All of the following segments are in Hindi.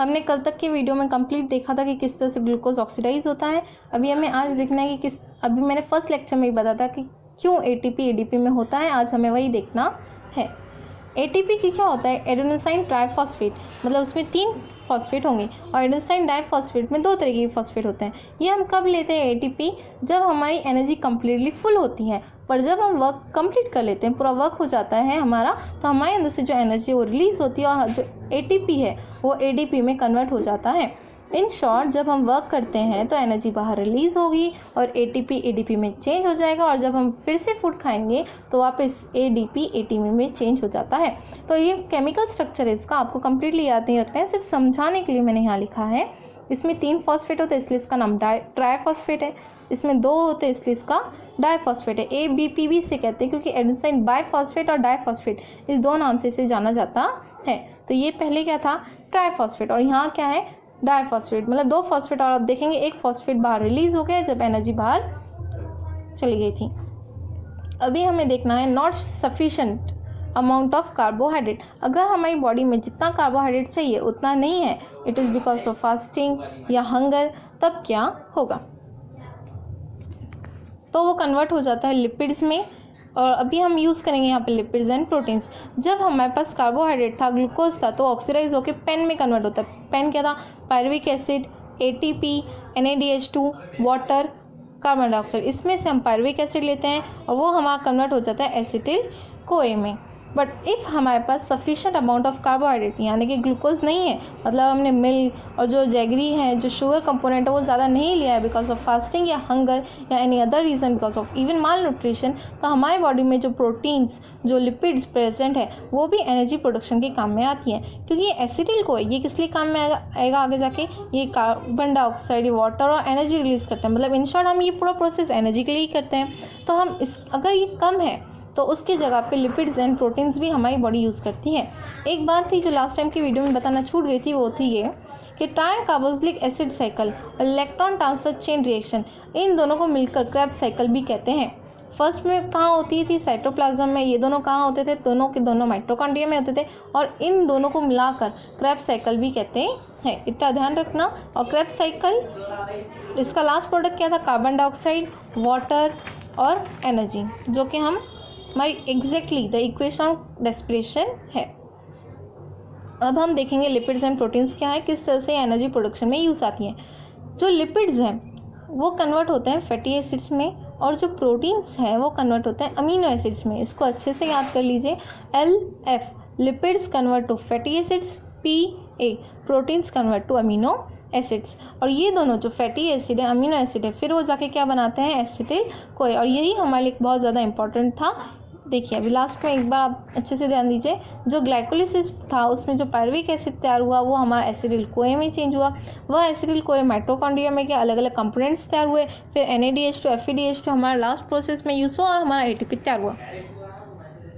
हमने कल तक की वीडियो में कंप्लीट देखा था कि किस तरह से ग्लूकोज ऑक्सीडाइज होता है। अभी हमें आज देखना है कि अभी मैंने फर्स्ट लेक्चर में ही बताया था कि क्यों एटीपी एडीपी में होता है, आज हमें वही देखना है। एटीपी की क्या होता है, एडेनोसाइन ट्राइफॉस्फेट, मतलब उसमें 3 फॉस्फेट होंगे और एडेनोसाइन डाइफॉस्फेट में 2 तरह के फॉस्फेट होते हैं। ये हम कब लेते हैं एटीपी, जब हमारी एनर्जी कम्प्लीटली फुल होती है। पर जब हम वर्क कंप्लीट कर लेते हैं, पूरा वर्क हो जाता है हमारा, तो हमारे अंदर से जो एनर्जी वो रिलीज़ होती है और जो एटीपी है वो एडीपी में कन्वर्ट हो जाता है। इन शॉर्ट, जब हम वर्क करते हैं तो एनर्जी बाहर रिलीज़ होगी और एटीपी एडीपी में चेंज हो जाएगा, और जब हम फिर से फूड खाएंगे तो वापस एडीपी एटीपी में चेंज हो जाता है। तो ये केमिकल स्ट्रक्चर है इसका, आपको कम्प्लीटली याद नहीं रखना है, सिर्फ समझाने के लिए मैंने यहाँ लिखा है। इसमें 3 फॉस्फेट होते हैं इसलिए इसका नाम ट्राइफॉस्फेट है, इसमें 2 होते हैं इसलिए इसका डाइफॉस्फेट है। ABPB से कहते हैं क्योंकि एडेनोसाइन बाइफॉस्फेट और डाइफॉस्फेट इस 2 नाम से इसे जाना जाता है। तो ये पहले क्या था, ट्राइफॉस्फेट, और यहाँ क्या है, डाइफॉस्फेट, मतलब 2 फॉस्फेट। और आप देखेंगे एक फॉस्फेट बाहर रिलीज हो गया जब एनर्जी बाहर चली गई थी। अभी हमें देखना है not sufficient amount of carbohydrate. अगर हमारी बॉडी में जितना कार्बोहाइड्रेट चाहिए उतना नहीं है, it is because of fasting या हंगर, तब क्या होगा, तो वो कन्वर्ट हो जाता है लिपिड्स में। और अभी हम यूज़ करेंगे यहाँ पे लिपिड्स एंड प्रोटीन्स। जब हमारे पास कार्बोहाइड्रेट था, ग्लूकोज था, तो ऑक्सीडाइज होकर पेन में कन्वर्ट होता है। पेन क्या था, pyruvic acid, ATP, NADH2, water, carbon dioxide. इसमें से हम पायरुविक एसिड लेते हैं और वो हमारा कन्वर्ट हो जाता है एसिटिल कोए में। बट इफ़ हमारे पास सफिशेंट अमाउंट ऑफ कार्बोहाइड्रेट यानी कि ग्लूकोज नहीं है, मतलब हमने मिल्क और जो जैगरी है, जो शुगर कंपोनेंट है, वो ज़्यादा नहीं लिया है बिकॉज ऑफ फास्टिंग या हंगर या any other reason, because of even mall nutrition, तो हमारे बॉडी में जो प्रोटीन्स, जो लिपिड्स प्रेजेंट है, वो भी एनर्जी प्रोडक्शन के काम में आती हैं। क्योंकि ये एसिटिल को ये किस लिए काम में आएगा आगे जाके, ये कार्बन डाइऑक्साइड, वाटर और एनर्जी रिलीज़ करते हैं। मतलब इन शॉर्ट हम ये पूरा प्रोसेस एनर्जी के लिए ही करते हैं। तो हम अगर ये कम है तो उसकी जगह पे लिपिड्स एंड प्रोटीन्स भी हमारी बॉडी यूज़ करती है। एक बात थी जो लास्ट टाइम की वीडियो में बताना छूट गई थी, वो थी ये कि ट्राई कार्बोक्सिलिक एसिड साइकिल और इलेक्ट्रॉन ट्रांसफर चेन रिएक्शन, इन दोनों को मिलकर क्रेब्स साइकिल भी कहते हैं। फर्स्ट में कहाँ होती थी, साइटोप्लाज्म में। ये दोनों कहाँ होते थे, दोनों के दोनों माइटोकॉन्ड्रिया में होते थे, और इन दोनों को मिलाकर क्रेब्स साइकिल भी कहते हैं। इतना ध्यान रखना। और क्रेब्स साइकिल, इसका लास्ट प्रोडक्ट क्या था, कार्बन डाइऑक्साइड, वाटर और एनर्जी, जो कि हमारी exactly the equation of respiration है। अब हम देखेंगे लिपिड्स एंड प्रोटीन्स क्या है, किस तरह से एनर्जी प्रोडक्शन में यूज़ आती हैं। जो लिपिड्स हैं वो कन्वर्ट होते हैं फैटी एसिड्स में, और जो प्रोटीन्स हैं वो कन्वर्ट होते हैं अमीनो एसिड्स में। इसको अच्छे से याद कर लीजिए। LF lipids convert to fatty acids, PA proteins convert to amino acids. और ये दोनों जो फैटी एसिड है, अमीनो एसिड है, फिर वो जाके क्या बनाते हैं, एसिटिल कोए। और यही हमारे लिए बहुत ज़्यादा इंपॉर्टेंट था। देखिए अभी लास्ट में एक बार आप अच्छे से ध्यान दीजिए, जो ग्लाइकोलिसिस था उसमें जो पायरुविक एसिड तैयार हुआ वो हमारा एसिटिल कोए में चेंज हुआ। वह एसिटिल कोए माइटोकॉन्ड्रिया में क्या अलग अलग कंपोनेंट्स तैयार हुए, फिर NADH2 FeDH2 हमारा लास्ट प्रोसेस में यूज़ हुआ और हमारा ATP तैयार हुआ,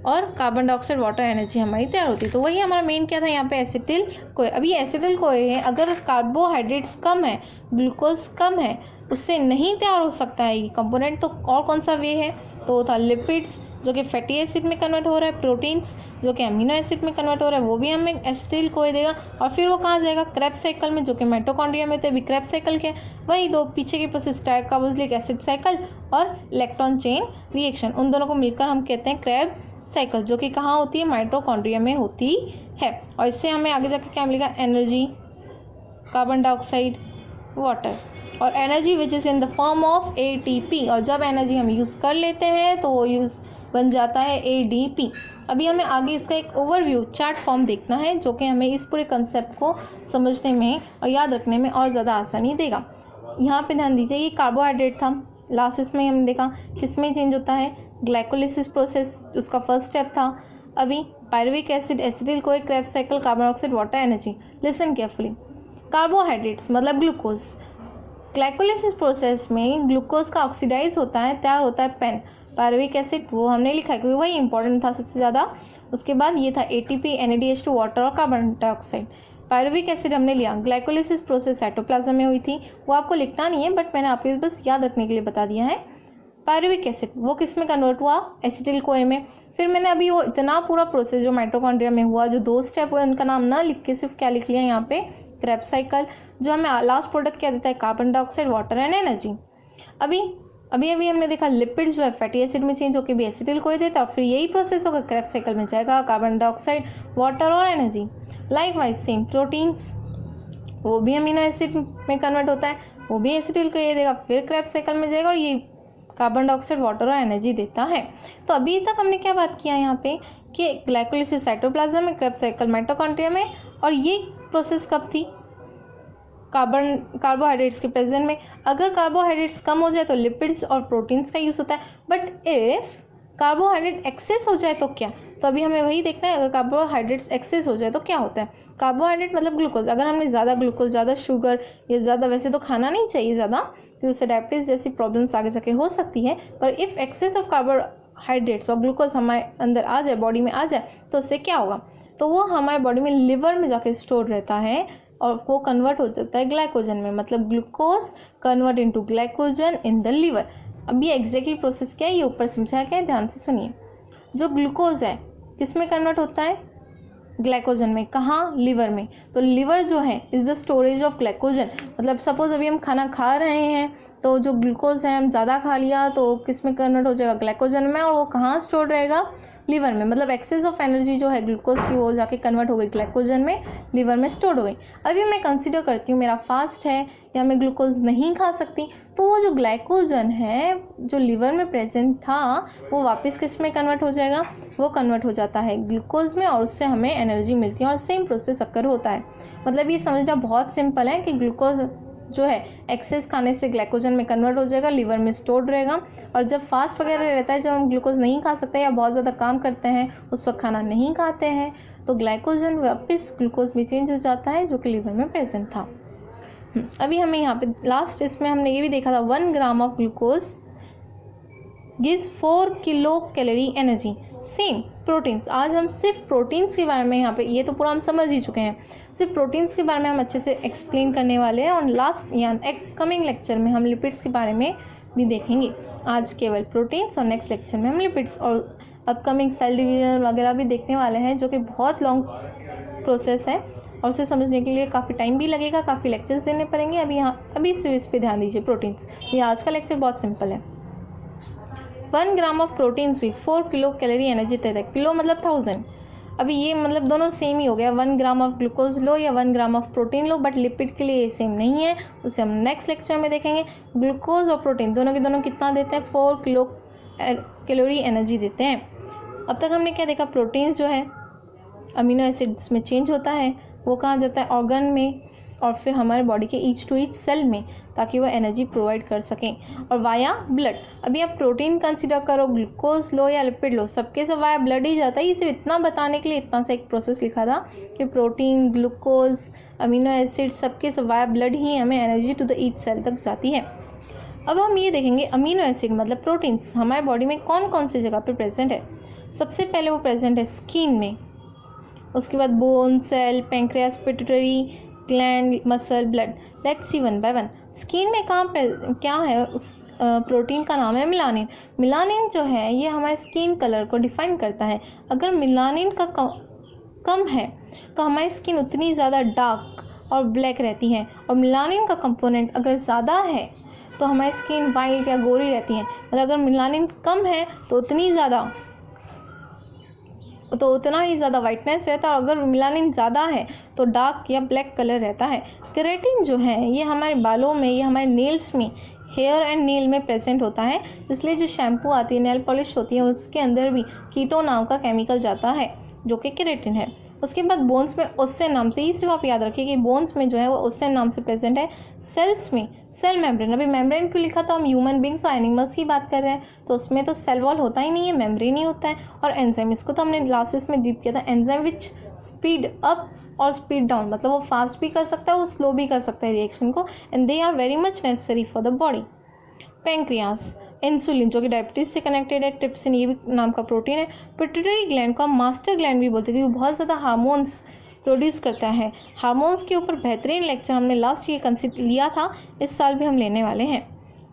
और कार्बन डाइऑक्साइड, वाटर, एनर्जी हमारी तैयार होती है। तो वही हमारा मेन क्या था यहाँ पे, एसिटिल कोए। अब ये एसिटिल कोए है, अगर कार्बोहाइड्रेट्स कम है, ग्लूकोज कम है, उससे नहीं तैयार हो सकता है ये कंपोनेंट, तो और कौन सा वे है, तो वो था लिपिड्स जो कि फैटी एसिड में कन्वर्ट हो रहा है, प्रोटीन्स जो कि अमीनो एसिड में कन्वर्ट हो रहा है, वो भी हमें एसिटिल कोए देगा। और फिर वो कहाँ जाएगा, क्रेब्स साइकिल में, जो कि माइटोकॉन्ड्रिया में थे। अभी क्रेब्स साइकिल के वही 2 पीछे की प्रोसेस, कार्बोक्सिलिक एसिड साइकिल और इलेक्ट्रॉन चेन रिएक्शन, उन दोनों को मिलकर हम कहते हैं क्रेब साइकिल, जो कि कहाँ होती है, माइटोकॉन्ड्रिया में होती है। और इससे हमें आगे जाकर क्या मिलेगा, एनर्जी, कार्बन डाइऑक्साइड, वाटर, और energy which is in the form of ATP। और जब एनर्जी हम यूज़ कर लेते हैं तो वो यूज़ बन जाता है ADP। अभी हमें आगे इसका एक ओवरव्यू चार्ट फॉर्म देखना है, जो कि हमें इस पूरे कंसेप्ट को समझने में और याद रखने में और ज़्यादा आसानी देगा। यहाँ पे ध्यान दीजिए, ये कार्बोहाइड्रेट था, लास्ट इसमें हमने देखा किस में चेंज होता है, ग्लाइकोलिसिस प्रोसेस, उसका फर्स्ट स्टेप था। अभी पायरुविक एसिड, एसिटिल कोए, Krebs cycle, carbon dioxide, water, energy. Listen carefully. Carbohydrates मतलब ग्लूकोज, ग्लाइकोलिसिस प्रोसेस में ग्लूकोज का ऑक्सीडाइज होता है, तैयार होता है पेन। पायरुविक एसिड वो हमने लिखा है क्योंकि वही इंपॉर्टेंट था सबसे ज़्यादा। उसके बाद ये था ATP, NADH2, वाटर और कार्बन डाइऑक्साइड। पायरुविक एसिड हमने लिया, ग्लाइकोलिसिस प्रोसेस साइटोप्लाज्म में हुई थी, वो आपको लिखना नहीं है बट मैंने आपको बस याद रखने के लिए बता दिया है। पायरुविक एसिड वो किस में कन्वर्ट हुआ, एसिटिल कोए में। फिर मैंने अभी वो इतना पूरा प्रोसेस जो माइटोकॉन्ड्रिया में हुआ, जो 2 स्टेप हुए उनका नाम ना लिख के सिर्फ क्या लिख लिया यहाँ पे, क्रेब्स साइकिल, जो हमें लास्ट प्रोडक्ट क्या देता है, carbon dioxide, water and energy. अभी हमने देखा लिपिड जो है फैटी एसिड में चेंज होकर भी एसिटिल को ही देता है, फिर यही प्रोसेस होगा क्रेब्स साइकिल में जाएगा, कार्बन डाइऑक्साइड, वाटर और एनर्जी। लाइकवाइज सेम प्रोटीन्स, वो भी अमीनो एसिड में कन्वर्ट होता है, वो भी एसिटिल को ये देगा, फिर क्रेब्स साइकिल में जाएगा और ये कार्बन डाइऑक्साइड, वाटर और एनर्जी देता है। तो अभी तक हमने क्या बात किया यहाँ पे कि ग्लाइकोलिसिस साइटोप्लाज्म में, क्रेब्स साइकिल माइटोकॉन्ड्रिया में, और ये प्रोसेस कब थी, कार्बोहाइड्रेट्स के प्रेजेंट में। अगर कार्बोहाइड्रेट्स कम हो जाए तो लिपिड्स और प्रोटीन्स का यूज़ होता है, बट इफ़ कार्बोहाइड्रेट एक्सेस हो जाए तो क्या, तो अभी हमें वही देखना है, अगर कार्बोहाइड्रेट्स एक्सेस हो जाए तो क्या होता है। कार्बोहाइड्रेट मतलब ग्लूकोज, अगर हमने ज़्यादा ग्लूकोज, ज़्यादा शुगर या ज़्यादा, वैसे तो खाना नहीं चाहिए ज़्यादा, फिर उससे डायबिटीज़ जैसी प्रॉब्लम्स आगे जाके हो सकती है, पर इफ़ एक्सेस ऑफ कार्बोहाइड्रेट्स और ग्लूकोज हमारे अंदर आ जाए, बॉडी में आ जाए, तो उससे क्या होगा, तो वो हमारे बॉडी में लिवर में जाके स्टोर रहता है और वो कन्वर्ट हो जाता है ग्लाइकोजन में, मतलब glucose convert into glycogen in the liver. अब ये एग्जैक्टली प्रोसेस क्या है, ये ऊपर समझाया गया है, ध्यान से सुनिए। जो ग्लूकोज है किस में कन्वर्ट होता है, ग्लाइकोजन में। कहाँ, लिवर में। तो लिवर जो है is the storage of glycogen, मतलब सपोज अभी हम खाना खा रहे हैं तो जो ग्लूकोज है हम ज़्यादा खा लिया तो किस में कन्वर्ट हो जाएगा, ग्लाइकोजन में, और वो कहाँ स्टोर रहेगा, लीवर में। मतलब एक्सेस ऑफ एनर्जी जो है ग्लूकोज की वो जाके कन्वर्ट हो गई ग्लाइकोजन में, लीवर में स्टोर हो गई। अभी मैं कंसीडर करती हूँ मेरा फास्ट है या मैं ग्लूकोज नहीं खा सकती, तो वो जो ग्लाइकोजन है जो लीवर में प्रेजेंट था वो वापस किस में कन्वर्ट हो जाएगा, वो कन्वर्ट हो जाता है ग्लूकोज में, और उससे हमें एनर्जी मिलती है और सेम प्रोसेस अक्कर होता है। मतलब ये समझना बहुत सिंपल है कि ग्लूकोज जो है एक्सेस खाने से ग्लाइकोजन में कन्वर्ट हो जाएगा, लीवर में स्टोर्ड रहेगा, और जब फास्ट वगैरह रहता है, जब हम ग्लूकोज नहीं खा सकते या बहुत ज़्यादा काम करते हैं उस वक्त खाना नहीं खाते हैं, तो ग्लाइकोजन वापस ग्लूकोज में चेंज हो जाता है जो कि लीवर में प्रेजेंट था। अभी हमें यहाँ पे लास्ट इसमें हमने ये भी देखा था 1 gram of glucose gives 4 kilo calorie energy. Same proteins, आज हम सिर्फ प्रोटीन्स के बारे में, यहाँ पे ये तो पूरा हम समझ ही चुके हैं, सिर्फ प्रोटीन्स के बारे में हम अच्छे से एक्सप्लेन करने वाले हैं, और लास्ट या कमिंग लेक्चर में हम लिपिड्स के बारे में भी देखेंगे। आज केवल प्रोटीन्स और नेक्स्ट लेक्चर में हम लिपिड्स और अपकमिंग सेल डिवीजन वगैरह भी देखने वाले हैं, जो कि बहुत लॉन्ग प्रोसेस है और उसे समझने के लिए काफ़ी टाइम भी लगेगा, काफ़ी लेक्चर्स देने पड़ेंगे। अभी इस पे ध्यान दीजिए, प्रोटीन्स। ये आज का लेक्चर बहुत सिंपल है। 1 ग्राम ऑफ प्रोटीन्स भी 4 किलो कैलोरी एनर्जी देता है। किलो मतलब 1000। अभी ये मतलब दोनों सेम ही हो गया, 1 ग्राम ऑफ ग्लूकोज लो या 1 gram of protein low, but lipid के लिए ये सेम नहीं है, उसे हम नेक्स्ट लेक्चर में देखेंगे। ग्लूकोज और प्रोटीन दोनों के दोनों कितना देते हैं, 4 किलो कैलोरी एनर्जी देते हैं। अब तक हमने क्या देखा, प्रोटीन्स जो है अमीनो एसिड्स में चेंज होता है, वो कहाँ जाता है, ऑर्गन में, और फिर हमारे बॉडी के ईच टू ईच सेल में, ताकि वो एनर्जी प्रोवाइड कर सकें, और वाया ब्लड। अभी आप प्रोटीन कंसीडर करो, ग्लूकोज लो या लिपिड लो, सबके सब वाया ब्लड ही जाता है। ये सिर्फ इतना बताने के लिए इतना सा एक प्रोसेस लिखा था कि प्रोटीन, ग्लूकोज, अमीनो एसिड सबके सब वाया ब्लड ही हमें energy to the each cell तक जाती है। अब हम ये देखेंगे अमीनो एसिड मतलब प्रोटीन्स हमारे बॉडी में कौन कौन सी जगह पर प्रेजेंट है। सबसे पहले वो प्रेजेंट है स्किन में, उसके बाद bone, cell, pancreas, pituitary gland, muscle, blood. Let's see one by one. Skin में क्या है, उस प्रोटीन का नाम है मिलानिन। मिलानिन जो है ये हमारे स्किन कलर को डिफाइन करता है। अगर मिलानिन का कम है तो हमारी स्किन उतनी ज़्यादा डार्क और ब्लैक रहती है, और मिलानिन का कंपोनेंट अगर ज़्यादा है तो हमारी स्किन वाइट या गोरी रहती है। मतलब अगर मिलानिन कम है तो उतना ही ज़्यादा वाइटनेस रहता है, और अगर मिलानिन ज़्यादा है तो डार्क या ब्लैक कलर रहता है। केराटिन जो है ये हमारे बालों में, ये हमारे नेल्स में, हेयर एंड नेल में प्रेजेंट होता है, इसलिए जो शैम्पू आती है, नेल पॉलिश होती है, उसके अंदर भी कीटो नाम का केमिकल जाता है जो कि केराटिन है। उसके बाद बोन्स में ओसेन नाम से, ये सिर्फ आप याद रखिए कि बोन्स में जो है वो ओसेन नाम से प्रेजेंट है। सेल्स में सेल मेम्ब्रेन। अभी मेम्ब्रेन क्यों लिखा था, हम ह्यूमन बींग्स और एनिमल्स की बात कर रहे हैं, तो उसमें तो सेल वॉल होता ही नहीं है, मेम्ब्रेन ही होता है। और एंजाइम, इसको तो हमने क्लासेस में डीप किया था। एंजाइम विच स्पीड अप और स्पीड डाउन, मतलब वो फास्ट भी कर सकता है, वो स्लो भी कर सकता है रिएक्शन को, and they are very much necessary for the body. Pancreas, insulin जो कि डायबिटीज से कनेक्टेड है, ट्रिप्सिन ये भी नाम का प्रोटीन है। पिट्यूटरी ग्लैंड को हम मास्टर ग्लैंड भी बोलते हैं क्योंकि वो बहुत ज़्यादा हार्मोन्स प्रोड्यूस करता है। हार्मोन्स के ऊपर बेहतरीन लेक्चर हमने लास्ट ईयर लिया था, इस साल भी हम लेने वाले हैं।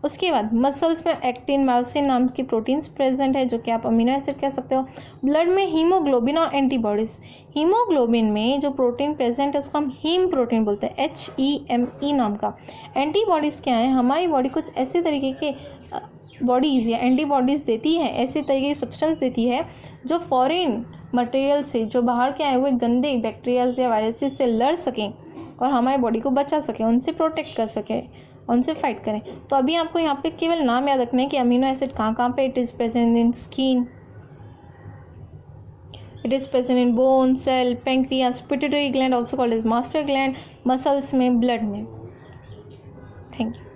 उसके बाद मसल्स में एक्टिन मायोसिन नाम की प्रोटीन्स प्रेजेंट है जो कि आप अमीनो एसिड कह सकते हो। ब्लड में हीमोग्लोबिन और एंटीबॉडीज़, हीमोग्लोबिन में जो प्रोटीन प्रेजेंट है उसको हम हीम प्रोटीन बोलते हैं, HEME नाम का। एंटीबॉडीज़ क्या है, हमारी बॉडी कुछ ऐसे तरीके के बॉडीज़ या एंटीबॉडीज़ देती है, ऐसे तरीके की सब्सटेंस देती है जो फॉरेन मटेरियल से, जो बाहर के आए हुए गंदे बैक्टीरियाज या वायरसेस से लड़ सकें और हमारी बॉडी को बचा सकें, उनसे प्रोटेक्ट कर सकें, उनसे फाइट करें। तो अभी आपको यहाँ पे केवल नाम याद रखना है कि अमीनो एसिड कहाँ कहाँ पे it is present in skin, it is present in bone, cell, pancreas, pituitary gland also called as master gland, muscles में, ब्लड में। Thank you.